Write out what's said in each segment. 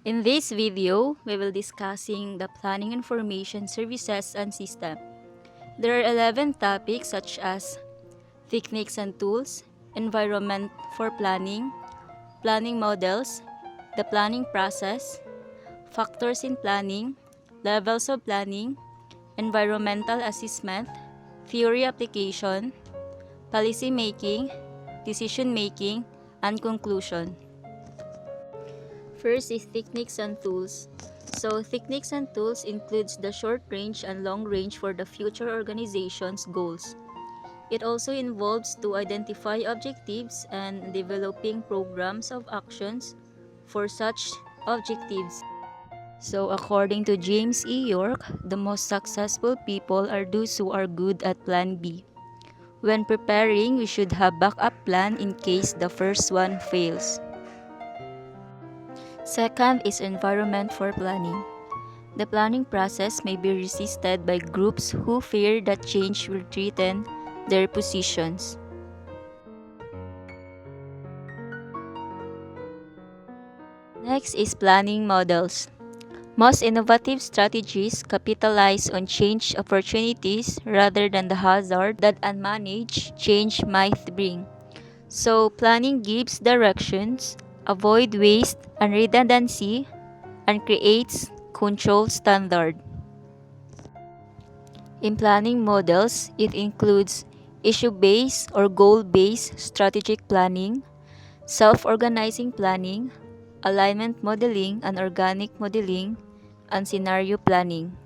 In this video, we will discussing the planning information services and system. There are 11 topics such as techniques and tools, environment for planning, planning models, the planning process, factors in planning, levels of planning, environmental assessment, theory application, policy making, decision making, and conclusion. First is techniques and tools. So techniques and tools includes the short range and long range for the future organization's goals. It also involves to identify objectives and developing programs of actions for such objectives. So according to James E. York, the most successful people are those who are good at plan B. When preparing, we should have backup plan in case the first one fails. Second is environment for planning. The planning process may be resisted by groups who fear that change will threaten their positions. Next is planning models. Most innovative strategies capitalize on change opportunities rather than the hazard that unmanaged change might bring. So, planning gives directions, avoid waste and redundancy, and creates control standard. In planning models, it includes issue-based or goal-based strategic planning, self-organizing planning, alignment modeling and organic modeling, and scenario planning.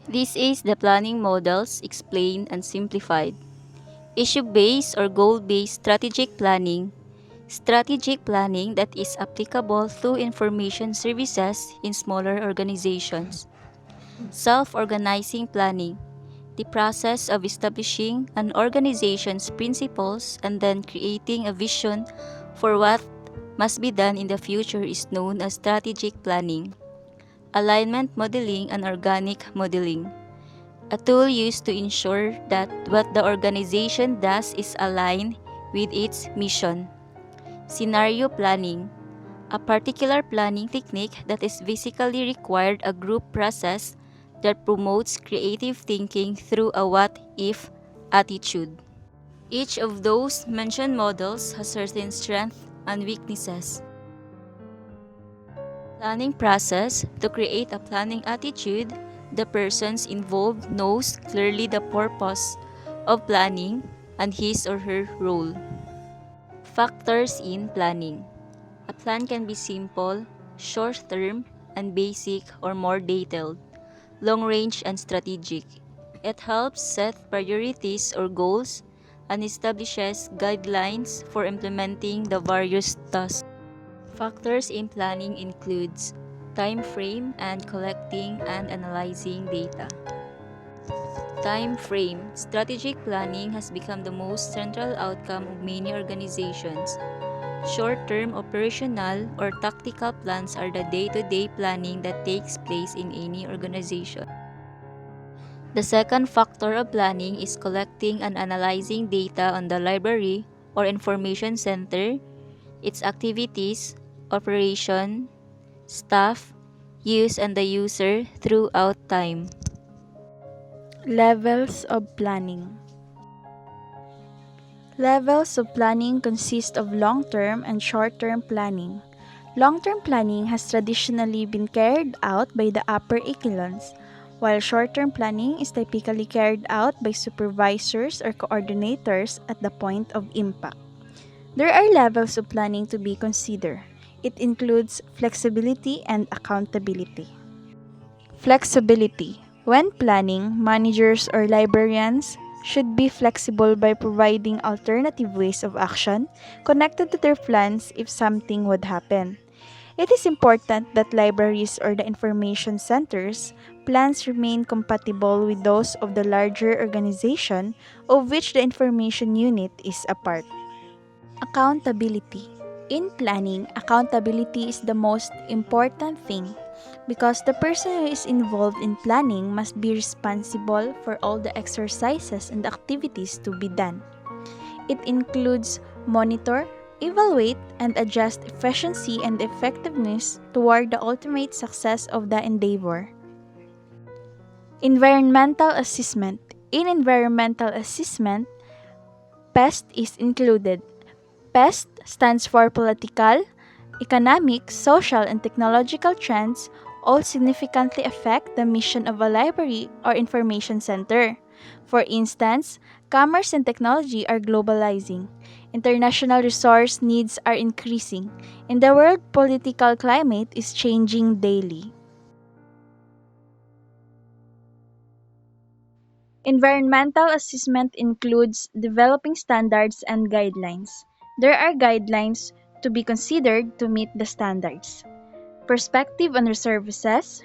This is the planning models explained and simplified. Issue-based or goal-based strategic planning that is applicable to information services in smaller organizations. Self-organizing planning, the process of establishing an organization's principles and then creating a vision for what must be done in the future is known as strategic planning. Alignment modeling and organic modeling, a tool used to ensure that what the organization does is aligned with its mission. Scenario planning, a particular planning technique that is basically required a group process that promotes creative thinking through a what-if attitude. Each of those mentioned models has certain strengths and weaknesses. Planning process, to create a planning attitude, the persons involved knows clearly the purpose of planning and his or her role. Factors in planning. A plan can be simple, short-term, and basic or more detailed, long-range and strategic. It helps set priorities or goals and establishes guidelines for implementing the various tasks. Factors in planning includes time frame and collecting and analyzing data. Time frame. Strategic planning has become the most central outcome of many organizations. Short-term operational or tactical plans are the day-to-day planning that takes place in any organization. The second factor of planning is collecting and analyzing data on the library or information center, its activities, operation, staff, use, and the user throughout time. Levels of planning. Levels of planning consist of long-term and short-term planning. Long-term planning has traditionally been carried out by the upper echelons, while short-term planning is typically carried out by supervisors or coordinators at the point of impact. There are levels of planning to be considered. It includes flexibility and accountability. Flexibility. When planning, managers or librarians should be flexible by providing alternative ways of action connected to their plans if something would happen. It is important that libraries or the information centers' plans remain compatible with those of the larger organization of which the information unit is a part. Accountability. In planning, accountability is the most important thing because the person who is involved in planning must be responsible for all the exercises and activities to be done. It includes monitor, evaluate, and adjust efficiency and effectiveness toward the ultimate success of the endeavor. Environmental assessment. In environmental assessment, PEST is included. PEST stands for political, economic, social, and technological trends all significantly affect the mission of a library or information center. For instance, commerce and technology are globalizing. International resource needs are increasing, and the world political climate is changing daily. Environmental assessment includes developing standards and guidelines. There are guidelines to be considered to meet the standards. Perspective on resources,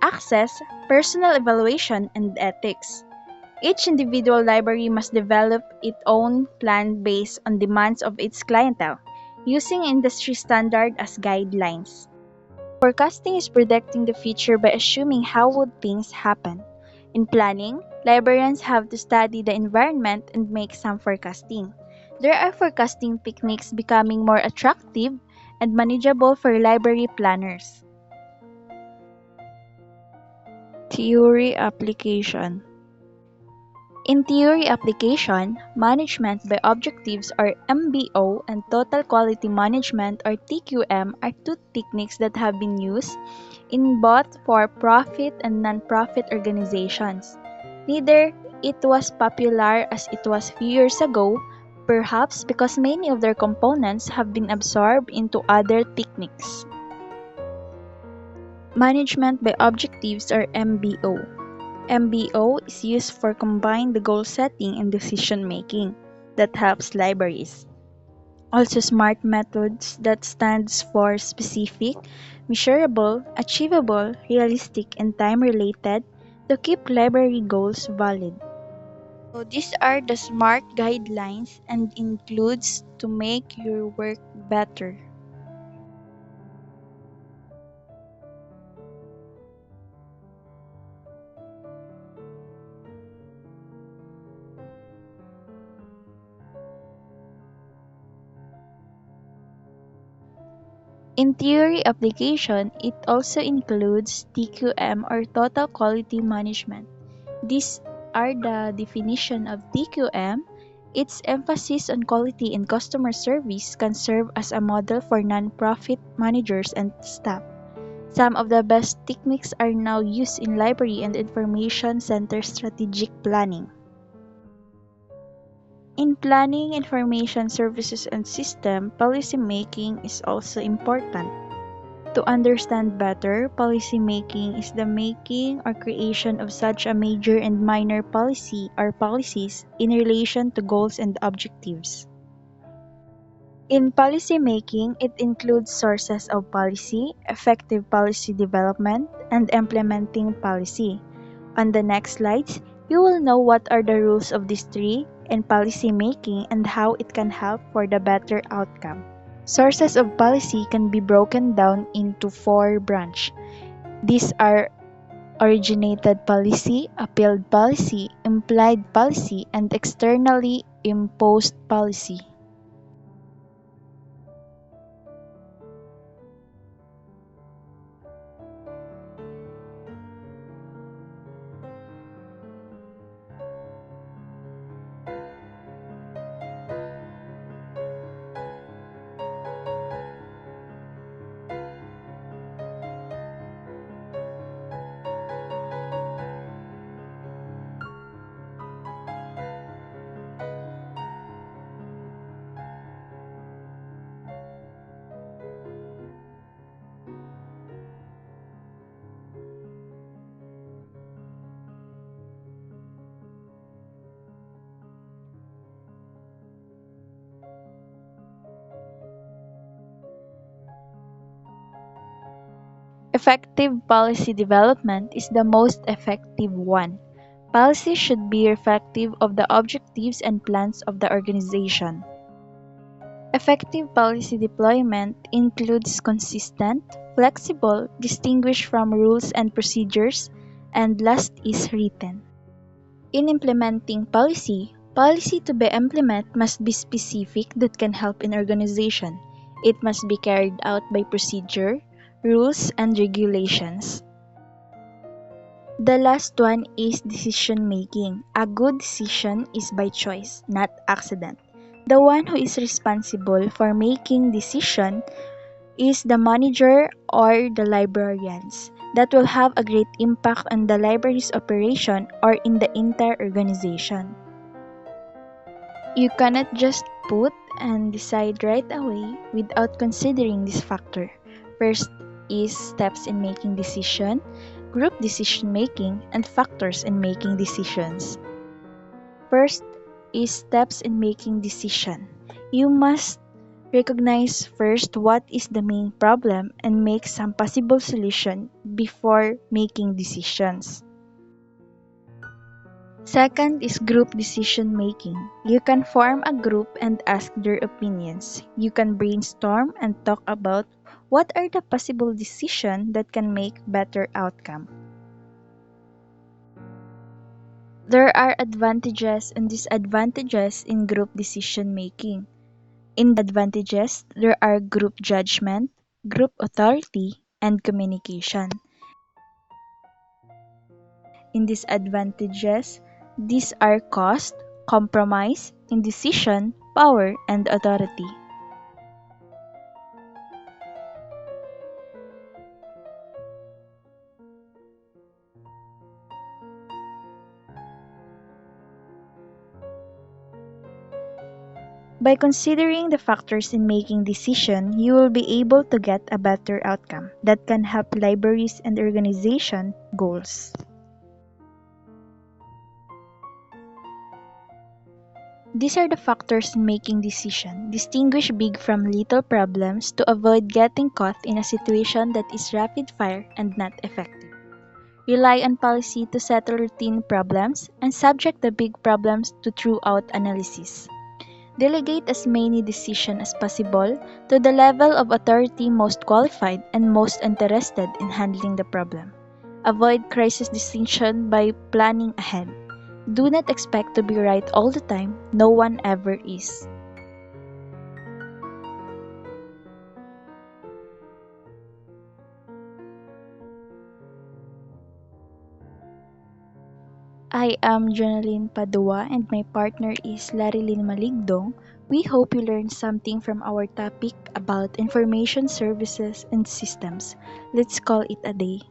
access, personal evaluation, and ethics. Each individual library must develop its own plan based on demands of its clientele, using industry standard as guidelines. Forecasting is predicting the future by assuming how would things happen. In planning, librarians have to study the environment and make some forecasting. There are forecasting techniques becoming more attractive and manageable for library planners. Theory application. In theory application, management by objectives or MBO and total quality management or TQM are two techniques that have been used in both for-profit and non-profit organizations. Neither it was popular as it was few years ago, perhaps because many of their components have been absorbed into other techniques. Management by objectives or MBO. MBO is used for combine the goal setting and decision making that helps libraries. Also SMART methods that stands for specific, measurable, achievable, realistic, and time related to keep library goals valid. So these are the SMART guidelines and includes to make your work better. In theory application, it also includes TQM or Total Quality Management. These are the definition of TQM. Its emphasis on quality and customer service can serve as a model for non-profit managers and staff. Some of the best techniques are now used in library and information center strategic planning. In planning information services and system, policy making is also important. To understand better, policy making is the making or creation of such a major and minor policy or policies in relation to goals and objectives. In policy making, it includes sources of policy, effective policy development, and implementing policy. On the next slides, you will know what are the rules of these three in policy making and how it can help for the better outcome. Sources of policy can be broken down into four branches. These are originated policy, appealed policy, implied policy, and externally imposed policy. Effective policy development is the most effective one. Policy should be reflective of the objectives and plans of the organization. Effective policy deployment includes consistent, flexible, distinguished from rules and procedures, and last is written. In implementing policy, Policy to be implemented must be specific that can help in organization. It must be carried out by procedure, rules, and regulations. The last one is decision making. A good decision is by choice, not accident. The one who is responsible for making decision is the manager or the librarians. That will have a great impact on the library's operation or in the entire organization. You cannot just put and decide right away without considering this factor. First is steps in making decision, group decision making, and factors in making decisions. First is steps in making decision. You must recognize first what is the main problem and make some possible solution before making decisions. Second is group decision making. You can form a group and ask their opinions. You can brainstorm and talk about what are the possible decisions that can make better outcome. There are advantages and disadvantages in group decision making. In the advantages, there are group judgment, group authority, and communication. In disadvantages, these are cost, compromise, indecision, power, and authority. By considering the factors in making decision, you will be able to get a better outcome that can help libraries and organization goals. These are the factors in making decision. Distinguish big from little problems to avoid getting caught in a situation that is rapid fire and not effective. Rely on policy to settle routine problems and subject the big problems to thorough analysis. Delegate as many decisions as possible to the level of authority most qualified and most interested in handling the problem. Avoid crisis decision by planning ahead. Do not expect to be right all the time. No one ever is. I am Jonalyn Padua and my partner is Larilyn Maligdong. We hope you learned something from our topic about information services and systems. Let's call it a day.